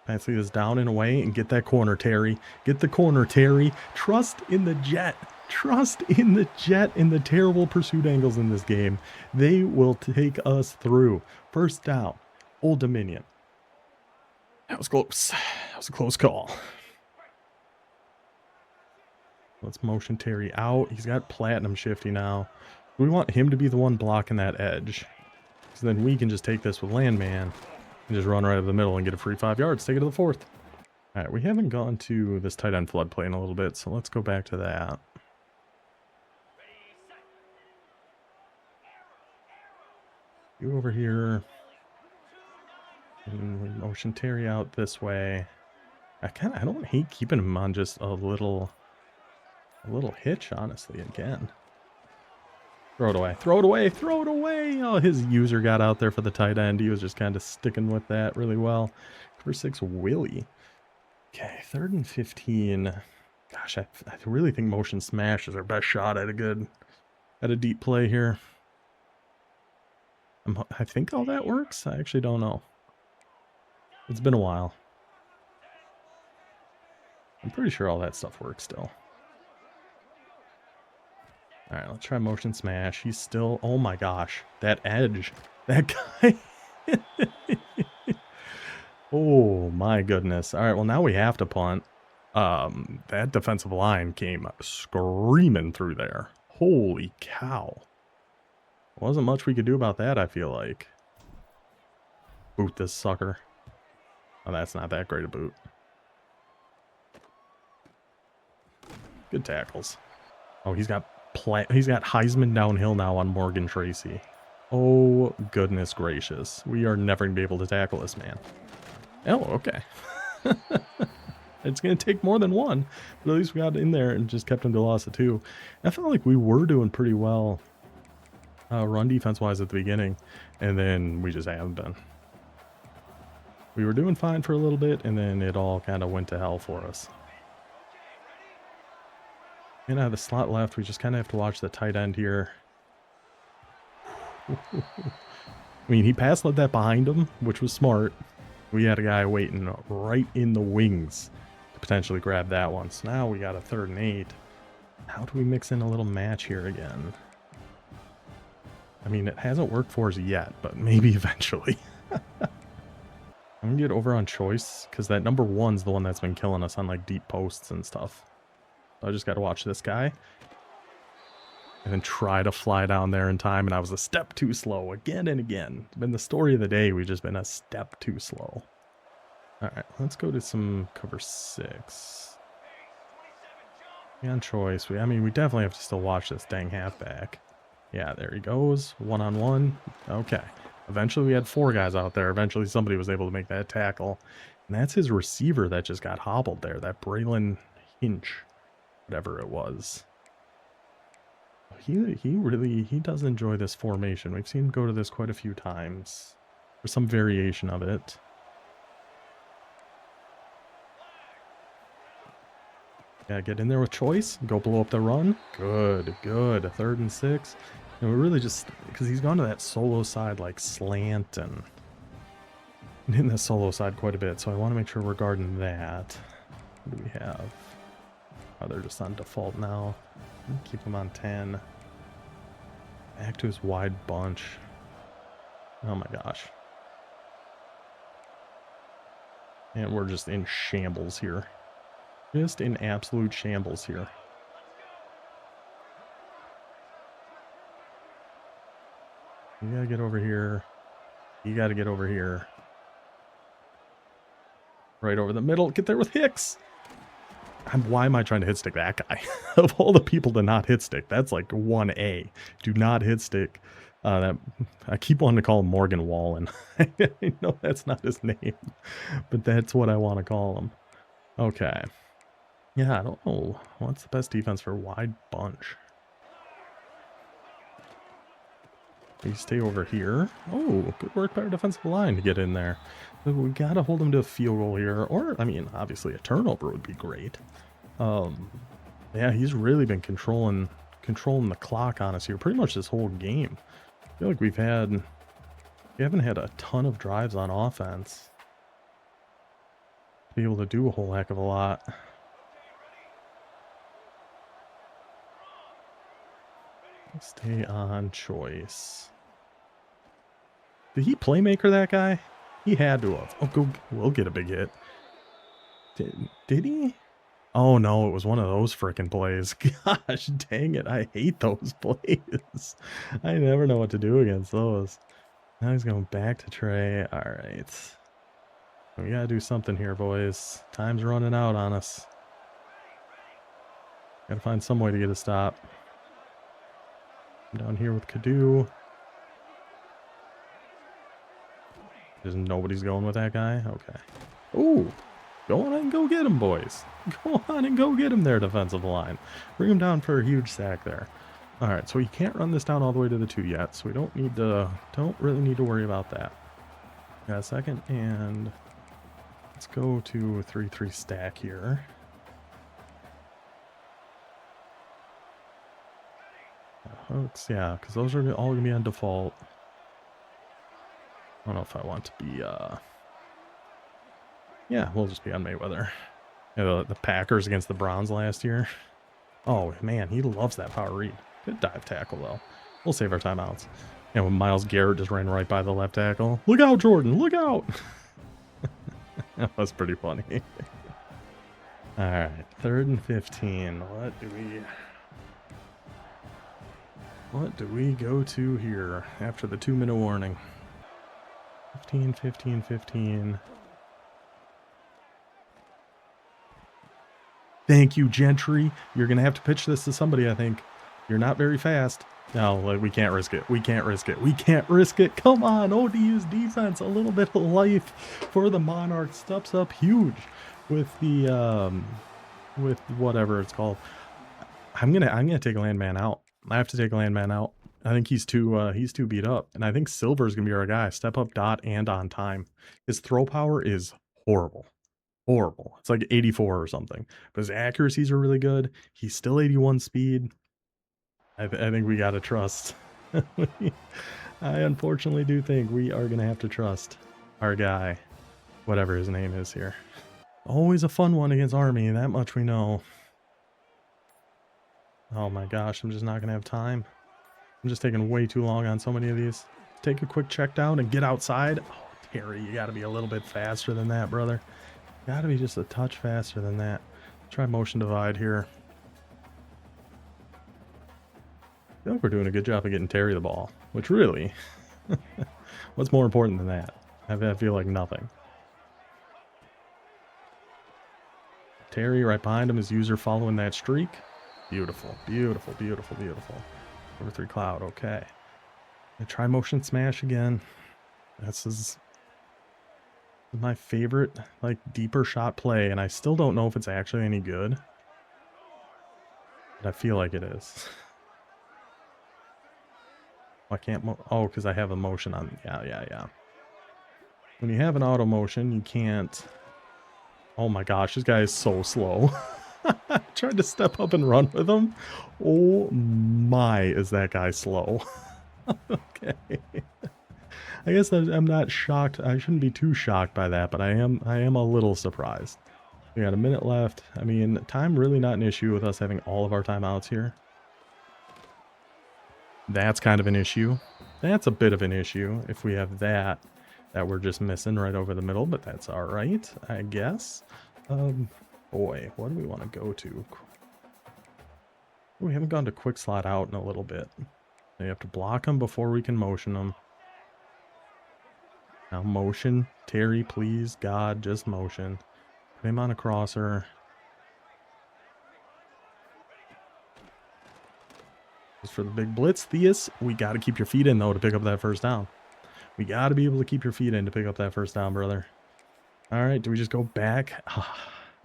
Fancy this down and away and get that corner, Terry. Get the corner, Terry. Trust in the jet. Trust in the jet and the terrible pursuit angles in this game. They will take us through. First down. Old Dominion. That was close. That was a close call. Let's motion Terry out. He's got platinum shifty now. We want him to be the one blocking that edge. So then we can just take this with landman. And just run right up the middle and get a free 5 yards. Take it to the 4th. All right, we haven't gone to this tight end floodplain in a little bit, so let's go back to that. You over here. And we motion Terry out this way. I don't hate keeping him on just a little hitch, honestly, again. Throw it away. Throw it away. Throw it away. Oh, his user got out there for the tight end. He was just kind of sticking with that really well. Cover 6, Willie. Okay, 3rd and 15. Gosh, I really think motion smash is our best shot at a deep play here. I think all that works. I actually don't know. It's been a while. I'm pretty sure all that stuff works still. All right, let's try motion smash. He's still, oh my gosh, that edge, that guy. Oh my goodness. All right, well now we have to punt. That defensive line came screaming through there. Holy cow. Wasn't much we could do about that, I feel like. Boot this sucker. Oh, that's not that great a boot. Good tackles. Oh, he's got Heisman downhill now on Morgan Tracy. Oh, goodness gracious. We are never going to be able to tackle this man. Oh, okay. It's going to take more than one, but at least we got in there and just kept them to loss of 2. I felt like we were doing pretty well run defense-wise at the beginning, and then we just haven't been. We were doing fine for a little bit, and then it all kind of went to hell for us. And I have the slot left. We just kind of have to watch the tight end here. I mean, he pass led that behind him, which was smart. We had a guy waiting right in the wings to potentially grab that one. So now we got a 3rd and 8. How do we mix in a little match here again? I mean, it hasn't worked for us yet, but maybe eventually. I'm going to get over on choice, because that number 1's the one that's been killing us on, like, deep posts and stuff. So I just got to watch this guy. And then try to fly down there in time, and I was a step too slow again and again. It's been the story of the day. We've just been a step too slow. All right, let's go to some cover 6. On choice. I mean, we definitely have to still watch this dang halfback. Yeah, there he goes. 1-on-1. Okay. Eventually we had 4 guys out there. Eventually somebody was able to make that tackle. And that's his receiver that just got hobbled there. That Braylon Hinch. Whatever it was. He does enjoy this formation. We've seen him go to this quite a few times. Or some variation of it. Yeah, get in there with choice. Go blow up the run. Good, good. 3rd and 6. And we're really just, because he's gone to that solo side like slant and hitting the solo side quite a bit. So I want to make sure we're guarding that. What do we have? Oh, they're just on default now. Keep him on 10. Back to his wide bunch. Oh my gosh. And we're just in shambles here. Just in absolute shambles here. You gotta get over here. You gotta get over here. Right over the middle. Get there with Hicks. Why am I trying to hit stick that guy? Of all the people to not hit stick, that's like 1A. Do not hit stick. I keep wanting to call him Morgan Wallen. I know that's not his name, but that's what I want to call him. Okay. Yeah, I don't know. What's the best defense for wide bunch? We stay over here. Oh, good work by our defensive line to get in there. We got to hold him to a field goal here. Or, I mean, obviously a turnover would be great. Yeah, he's really been controlling the clock on us here pretty much this whole game. I feel like we haven't had a ton of drives on offense to be able to do a whole heck of a lot. Stay on choice. Did he playmaker that guy? He had to have. Oh, we'll get a big hit. Did he? Oh no, it was one of those freaking plays. Gosh, dang it. I hate those plays. I never know what to do against those. Now he's going back to Trey. All right. We got to do something here, boys. Time's running out on us. Got to find some way to get a stop. I'm down here with Kadu. There's nobody's going with that guy? Okay. Ooh. Go on and go get him, boys. Go on and go get him there, defensive line. Bring him down for a huge sack there. All right, so we can't run this down all the way to the 2 yet, so we don't really need to worry about that. Got a second, and let's go to a 3-3 stack here. Hooks, yeah, because those are all going to be on default. I don't know if I want to be, yeah, we'll just be on Mayweather. Yeah, the Packers against the Browns last year. Oh, man, he loves that power read. Good dive tackle, though. We'll save our timeouts. And when Myles Garrett just ran right by the left tackle. Look out, Jordan, look out! That was pretty funny. All right, 3rd and 15. What do we go to here after the 2-minute warning? 15, 15, 15. Thank you, Gentry. You're going to have to pitch this to somebody, I think. You're not very fast. No, like, we can't risk it. We can't risk it. We can't risk it. Come on, ODU's defense. A little bit of life for the Monarchs. Steps up huge. with whatever it's called. I'm gonna take a landman out. I have to take a landman out. I think he's too beat up, and I think Silver's gonna be our guy. Step up, dot, and on time. His throw power is horrible. Horrible. It's like 84 or something. But his accuracies are really good. He's still 81 speed. I think we gotta trust. I unfortunately do think we are gonna have to trust our guy, whatever his name is here. Always a fun one against Army, that much we know. Oh my gosh, I'm just not gonna have time. I'm just taking way too long on so many of these. Take a quick check down and get outside. Oh, Terry, you gotta be a little bit faster than that, brother. Gotta be just a touch faster than that. Try motion divide here. I feel like we're doing a good job of getting Terry the ball, which really, what's more important than that? I feel like nothing. Terry right behind him is user following that streak. Beautiful, beautiful, beautiful, beautiful. Over 3 cloud, okay. I try motion smash again. This is my favorite, like, deeper shot play, and I still don't know if it's actually any good. But I feel like it is. I can't oh, because I have a motion on. Yeah. When you have an auto motion, you can't. Oh my gosh, this guy is so slow. I tried to step up and run with him. Oh my, is that guy slow? Okay. I guess I'm not shocked. I shouldn't be too shocked by that, but I am a little surprised. We got a minute left. I mean, time really not an issue with us having all of our timeouts here. That's kind of an issue. That's a bit of an issue if we have that we're just missing right over the middle, but that's all right, I guess. Boy, what do we want to go to? We haven't gone to quick slot out in a little bit. You have to block them before we can motion them. Now motion, Terry, please, God, just motion. Put him on a crosser. Just for the big blitz, Theus, we got to keep your feet in, though, to pick up that first down. We got to be able to keep your feet in to pick up that first down, brother. All right, do we just go back?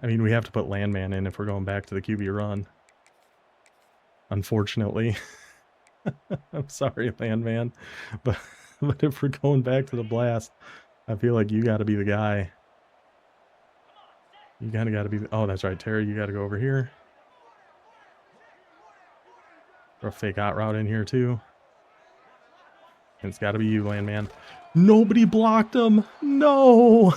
I mean, we have to put landman in if we're going back to the QB run. Unfortunately. I'm sorry, landman. But if we're going back to the blast, I feel like you got to be the guy. You kind of got to be... Oh, that's right, Terry, you got to go over here. Throw a fake out route in here, too. And it's got to be you, landman. Nobody blocked him. No.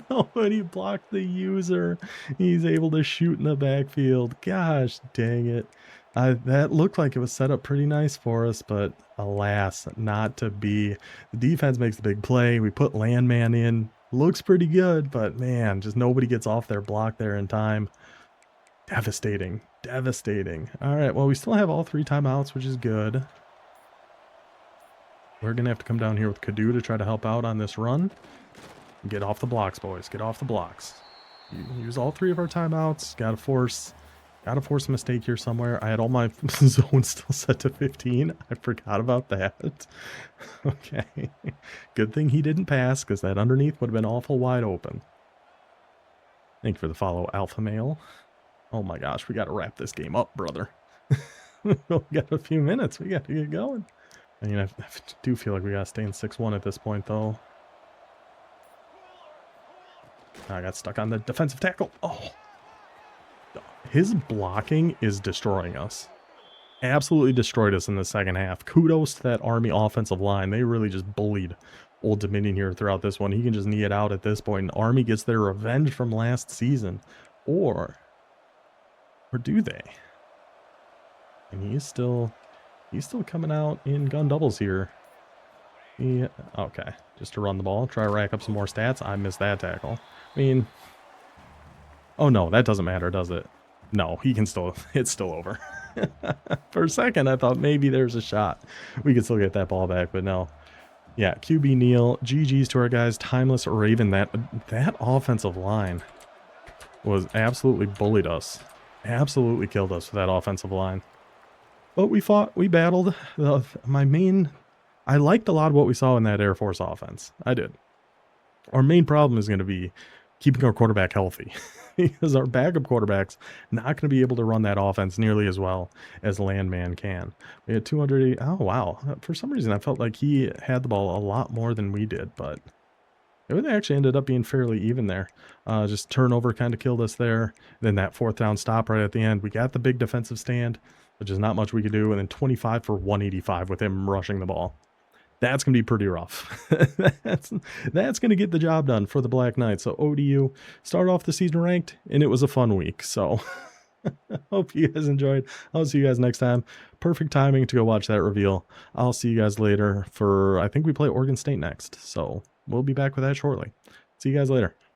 Nobody blocked the user. He's able to shoot in the backfield. Gosh, dang it. That looked like it was set up pretty nice for us, but alas, not to be. The defense makes the big play. We put landman in. Looks pretty good, but man, just nobody gets off their block there in time. Devastating. Devastating. All right, well, we still have all 3 timeouts, which is good. We're going to have to come down here with Kadu to try to help out on this run. Get off the blocks, boys. Get off the blocks. Use all 3 of our timeouts. Gotta force a mistake here somewhere. I had all my zones still set to 15. I forgot about that. Okay. Good thing he didn't pass, because that underneath would have been awful wide open. Thank you for the follow, Alpha Male. Oh my gosh, we got to wrap this game up, brother. We got a few minutes. We got to get going. I mean, I do feel like we got to stay in 6-1 at this point, though. I got stuck on the defensive tackle. Oh. His blocking is destroying us. Absolutely destroyed us in the second half. Kudos to that Army offensive line. They really just bullied Old Dominion here throughout this one. He can just knee it out at this point. And Army gets their revenge from last season. Or do they? And he's still coming out in gun doubles here. Yeah, okay. Just to run the ball. Try to rack up some more stats. I missed that tackle. I mean... Oh no, that doesn't matter, does it? No, he can still... It's still over. For a second, I thought maybe there's a shot. We could still get that ball back, but no. Yeah, QB Neal. GG's to our guys. Timeless Raven. That offensive line was absolutely bullied us. Absolutely killed us with that offensive line. But we fought. We battled. I liked a lot of what we saw in that Air Force offense. I did. Our main problem is going to be keeping our quarterback healthy because our backup quarterback's not going to be able to run that offense nearly as well as Landman can. We had 280. Oh, wow. For some reason, I felt like he had the ball a lot more than we did, but it actually ended up being fairly even there. Just turnover kind of killed us there. Then that 4th down stop right at the end. We got the big defensive stand, which is not much we could do. And then 25 for 185 with him rushing the ball. That's going to be pretty rough. that's going to get the job done for the Black Knights. So ODU started off the season ranked, and it was a fun week. So hope you guys enjoyed. I'll see you guys next time. Perfect timing to go watch that reveal. I'll see you guys later for, I think we play Oregon State next. So we'll be back with that shortly. See you guys later.